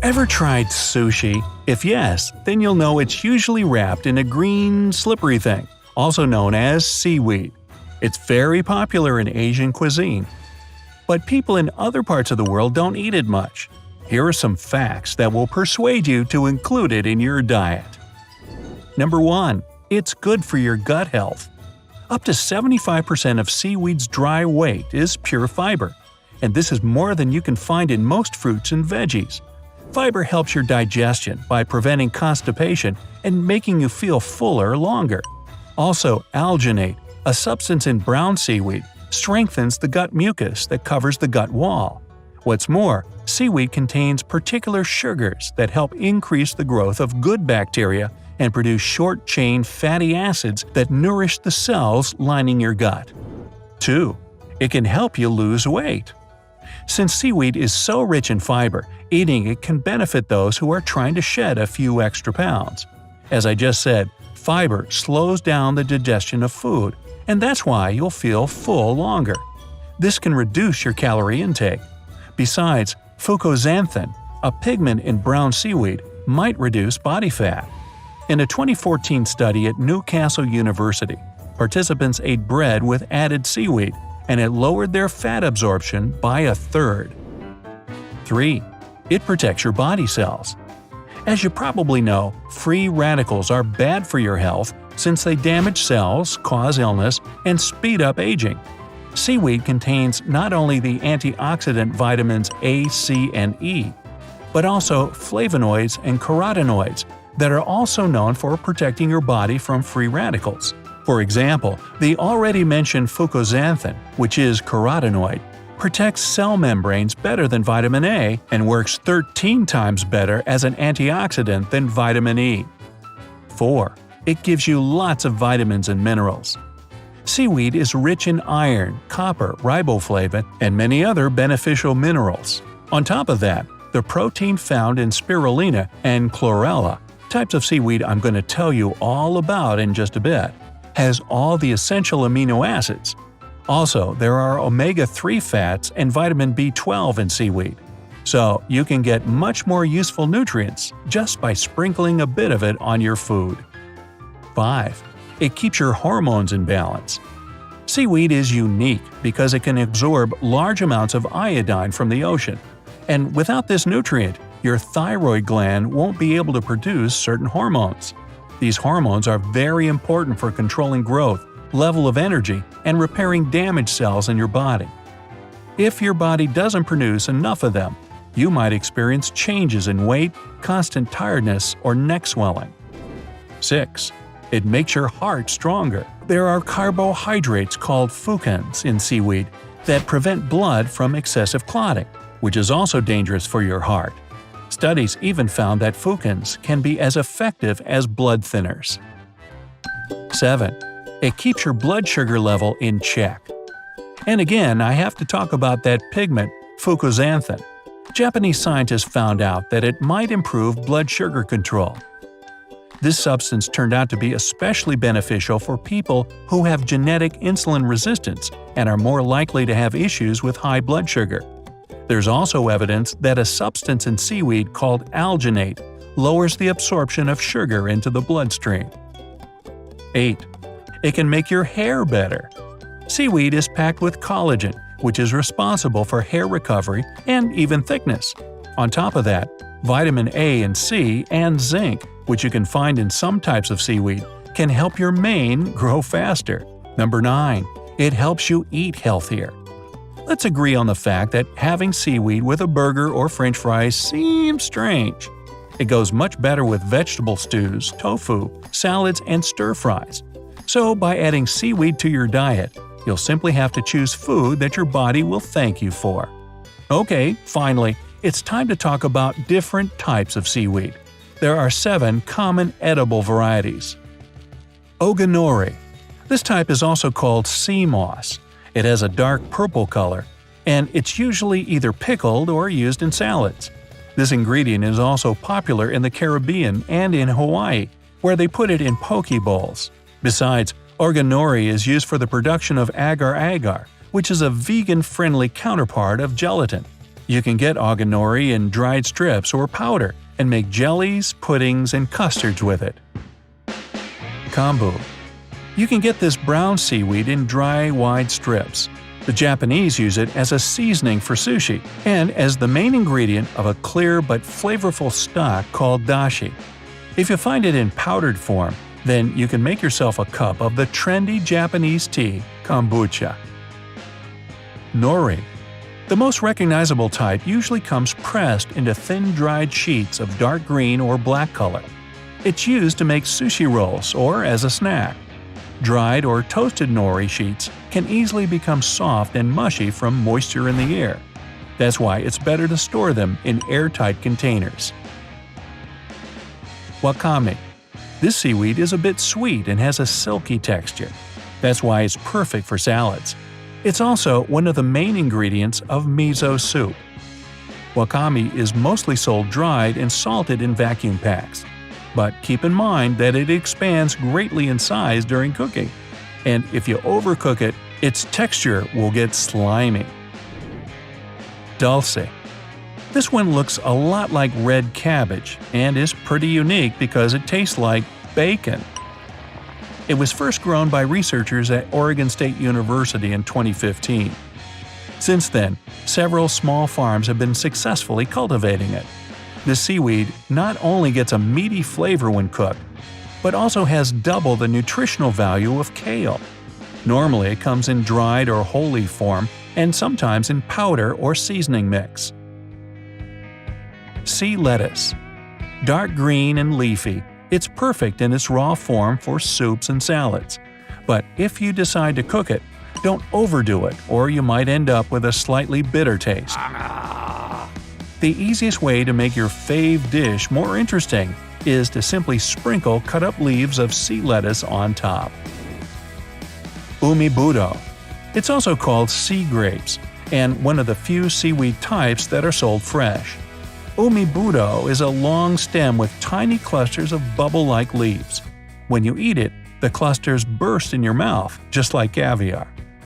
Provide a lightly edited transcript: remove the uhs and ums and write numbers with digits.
Ever tried sushi? If yes, then you'll know it's usually wrapped in a green, slippery thing, also known as seaweed. It's very popular in Asian cuisine. But people in other parts of the world don't eat it much. Here are some facts that will persuade you to include it in your diet. Number 1. It's good for your gut health. Up to 75% of seaweed's dry weight is pure fiber, and this is more than you can find in most fruits and veggies. Fiber helps your digestion by preventing constipation and making you feel fuller longer. Also, alginate, a substance in brown seaweed, strengthens the gut mucus that covers the gut wall. What's more, seaweed contains particular sugars that help increase the growth of good bacteria and produce short-chain fatty acids that nourish the cells lining your gut. 2. It can help you lose weight. Since seaweed is so rich in fiber, eating it can benefit those who are trying to shed a few extra pounds. As I just said, fiber slows down the digestion of food, and that's why you'll feel full longer. This can reduce your calorie intake. Besides, fucoxanthin, a pigment in brown seaweed, might reduce body fat. In a 2014 study at Newcastle University, participants ate bread with added seaweed, and it lowered their fat absorption by a third. 3. It protects your body cells. As you probably know, free radicals are bad for your health since they damage cells, cause illness, and speed up aging. Seaweed contains not only the antioxidant vitamins A, C, and E, but also flavonoids and carotenoids that are also known for protecting your body from free radicals. For example, the already mentioned fucoxanthin, which is carotenoid, protects cell membranes better than vitamin A and works 13 times better as an antioxidant than vitamin E. 4. It gives you lots of vitamins and minerals. Seaweed is rich in iron, copper, riboflavin, and many other beneficial minerals. On top of that, the protein found in spirulina and chlorella, types of seaweed I'm going to tell you all about in just a bit, has all the essential amino acids. Also, there are omega-3 fats and vitamin B12 in seaweed. So you can get much more useful nutrients just by sprinkling a bit of it on your food. 5. It keeps your hormones in balance. Seaweed is unique because it can absorb large amounts of iodine from the ocean. And without this nutrient, your thyroid gland won't be able to produce certain hormones. These hormones are very important for controlling growth, level of energy, and repairing damaged cells in your body. If your body doesn't produce enough of them, you might experience changes in weight, constant tiredness, or neck swelling. 6. It makes your heart stronger. There are carbohydrates called fucins in seaweed that prevent blood from excessive clotting, which is also dangerous for your heart. Studies even found that fucins can be as effective as blood thinners. 7. It keeps your blood sugar level in check. And again, I have to talk about that pigment, fucoxanthin. Japanese scientists found out that it might improve blood sugar control. This substance turned out to be especially beneficial for people who have genetic insulin resistance and are more likely to have issues with high blood sugar. There's also evidence that a substance in seaweed called alginate lowers the absorption of sugar into the bloodstream. 8. It can make your hair better. Seaweed is packed with collagen, which is responsible for hair recovery and even thickness. On top of that, vitamin A and C and zinc, which you can find in some types of seaweed, can help your mane grow faster. Number 9. It helps you eat healthier. Let's agree on the fact that having seaweed with a burger or french fries seems strange. It goes much better with vegetable stews, tofu, salads, and stir-fries. So by adding seaweed to your diet, you'll simply have to choose food that your body will thank you for. Okay, finally, it's time to talk about different types of seaweed. There are 7 common edible varieties. Oganori. This type is also called sea moss. It has a dark purple color, and it's usually either pickled or used in salads. This ingredient is also popular in the Caribbean and in Hawaii, where they put it in poke bowls. Besides, oganori is used for the production of agar-agar, which is a vegan-friendly counterpart of gelatin. You can get oganori in dried strips or powder and make jellies, puddings, and custards with it. Kombu. You can get this brown seaweed in dry, wide strips. The Japanese use it as a seasoning for sushi and as the main ingredient of a clear but flavorful stock called dashi. If you find it in powdered form, then you can make yourself a cup of the trendy Japanese tea, kombucha. Nori. The most recognizable type usually comes pressed into thin dried sheets of dark green or black color. It's used to make sushi rolls or as a snack. Dried or toasted nori sheets can easily become soft and mushy from moisture in the air. That's why it's better to store them in airtight containers. Wakame. This seaweed is a bit sweet and has a silky texture. That's why it's perfect for salads. It's also one of the main ingredients of miso soup. Wakame is mostly sold dried and salted in vacuum packs. But keep in mind that it expands greatly in size during cooking. And if you overcook it, its texture will get slimy. Dulce. This one looks a lot like red cabbage and is pretty unique because it tastes like bacon. It was first grown by researchers at Oregon State University in 2015. Since then, several small farms have been successfully cultivating it. The seaweed not only gets a meaty flavor when cooked, but also has double the nutritional value of kale. Normally it comes in dried or whole leaf form and sometimes in powder or seasoning mix. Sea lettuce. Dark green and leafy, it's perfect in its raw form for soups and salads. But if you decide to cook it, don't overdo it or you might end up with a slightly bitter taste. The easiest way to make your fave dish more interesting is to simply sprinkle cut-up leaves of sea lettuce on top. Umibudo. It's also called sea grapes, and one of the few seaweed types that are sold fresh. Umibudo is a long stem with tiny clusters of bubble-like leaves. When you eat it, the clusters burst in your mouth, just like caviar.